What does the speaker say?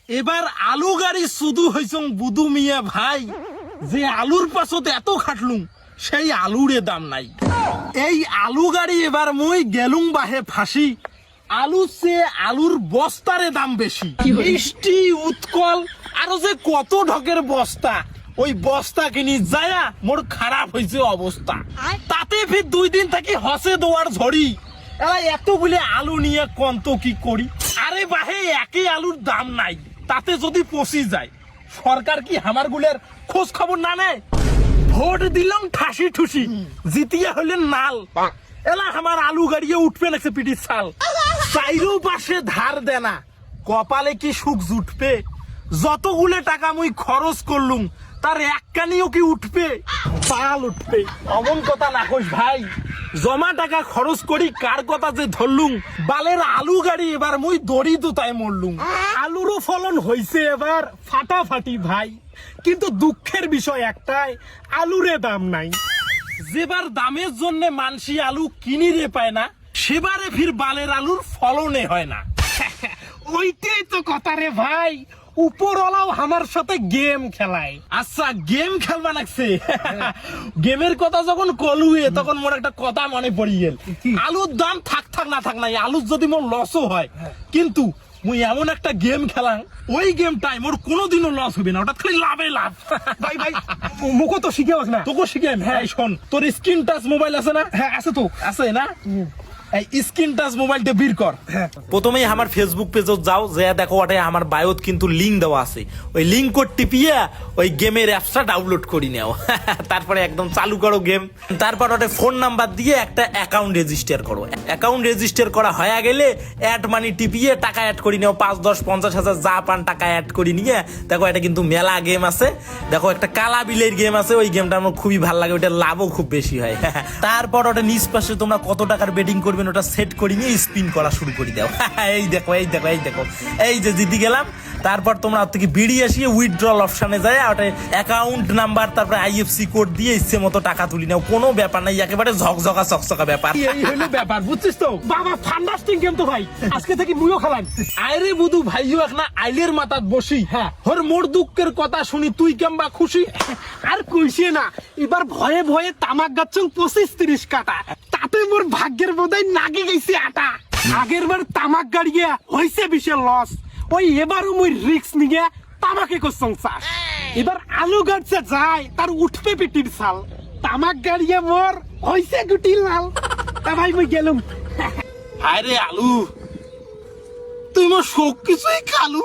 এবার আলু গাড়ি শুধু হইছং বুদু মিয়া ভাই, যে আলুর পাছত এত খাটলুম সেই আলুরে দাম নাই। এই আলু গাড়ি এবার মই গেলুম বাহে ফাঁসি, আলুর চেয়ে আলুর বস্তারে দাম বেশি। বৃষ্টি উৎকল আরো যে কত ঢকের বস্তা, ওই বস্তা কিনি যায়া মোর খারাপ হয়েছে অবস্থা। তাতে ফির 2 দিন থাকি হসে দোয়ার ঝড়ি, এরা এতগুলি আলু নিয়ে কন্ত কি করি। আরে বাহে একই আলুর দাম নাই, তাতে যদি পচি যায় সরকার কি আমার গুলের খোঁজ খবর না নেয়? ভোট দিলাম ঠাসি ঠুসি, জিতিয়া হলেন নাল, এলা আমার আলু গাড়িয়ে উঠবে নাকি পিটির ছাল। চাইরো পাশে ধার দেনা, কপালে কি সুখ জুটবে? যতগুলো টাকা মুই খরচ করলুম তার একখানিও কি উঠবে? পাল উঠবে। অমন কথা না কইস ভাই, জমা টাকা খরচ করি কার কথা যে ধরলুম, বালের আলু গাড়ি এবার মুই দড়ি দুতায় মরলুম। আলুরও ফলন হইছে এবার ফাটাফাটি ভাই, কিন্তু দুঃখের বিষয় একটাই, আলুরে দাম নাই। যেবার দামের জন্য মানসি আলু কিনি রে পায় না, সেবারে ফির বালের আলুর ফলনে হয় না। ওইটাই তো কথা রে ভাই, উপরওয়ালাও আমার সাথে গেম খেলায়। আচ্ছা গেম খেলবা লাগছে, গেমের কথা যখন কলুয়ে তখন মোর একটা কথা মনে পড়ি গেল। আলুর দাম থাক না থাক নাই, আলুর যদি মোর লসও হয়, কিন্তু মুই এমন একটা গেম খেলাম ওই গেমটাই মোর কোনোদিনও লস হবে না, ওটা খালি লাভে লাভ। ভাই ভাই মুখো তো শিখে না, তোকে শিখে। হ্যাঁ শোন, তোর স্ক্রিন টাচ মোবাইল আছে না? হ্যাঁ আছে তো, আছে না? এই স্ক্রিন টাচ মোবাইলটা বের কর। প্রথমেই আমার ফেসবুক পেজত যাও, যে দেখো ওটাই আমার বায়োত কিন্তু লিঙ্ক দেওয়া আছে, ওই লিঙ্ক কোড টিপিয়ে ওই গেমের অ্যাপসটা ডাউনলোড করে নাও। তারপরে একদম চালু করো গেম, তারপর ওটা ফোন নাম্বার দিয়ে একটা অ্যাকাউন্ট রেজিস্টার করো। অ্যাকাউন্ট রেজিস্টার করা হয়ে গেলে অ্যাড মানি টিপিয়ে টাকা অ্যাড করে নাও, 5, 10, 50 হাজার যা পান টাকা অ্যাড করে নিয়ে দেখো এটা কিন্তু মেলা গেম আছে। দেখো একটা কালা বিলের গেম আছে, ওই গেমটা আমার খুবই ভালো লাগে, ওইটার লাভও খুব বেশি হয়। তারপর ওটা নিজ পাশে তোমরা কত টাকার বেটিং করবে ওটা সেট করে নিয়ে স্পিন করা শুরু করে দাও। এই দেখো এই দেখো এই দেখো, এই যে জিতে গেলাম। তারপর তোমরা থেকে বেরিয়ে আসিয়ে উইথড্রল অপশনে যায়, ওটা অ্যাকাউন্ট নাম্বার তারপরে আইএফসি কোড দিয়ে ইচ্ছে মতো টাকা তুলি নাও, কোনো ব্যাপার নাই, একেবারে ঝকঝকা চকচকা ব্যাপার। এই হলো ব্যাপার, বুঝছিস তো? বাবা ফান্টাস্টিক গেম তো ভাই, আজকে থেকে মুইও খেলাম। আইরে বুধু ভাইও একনা আইলের মাথাত বসি, হ্যাঁ হর মোর দুঃখের কথা শুনি তুই কেমবা খুশি? আর কইছে না, এবার ভয়ে ভয়ে তামাক গাচ্ছং 25-30 কাটা, তাতে মোর ভাগ্যের বোধহয় নাগে গেছে আটা। আগের বার তামাক গাড়িয়ে হয়েছে বিশাল লস, ওই এবারও মুই রিক্স নিয়ে তামাকে করছং চাষ। এবার আলু গাড়ছে যায় তার উঠবে পিটির ছাল, তামাক গাড়িয়ে মোর হয়েছে গুটি লাল। তা ভাই মুই গেলুম। আরে আলু, তুই মোর সব কিছুই খালু।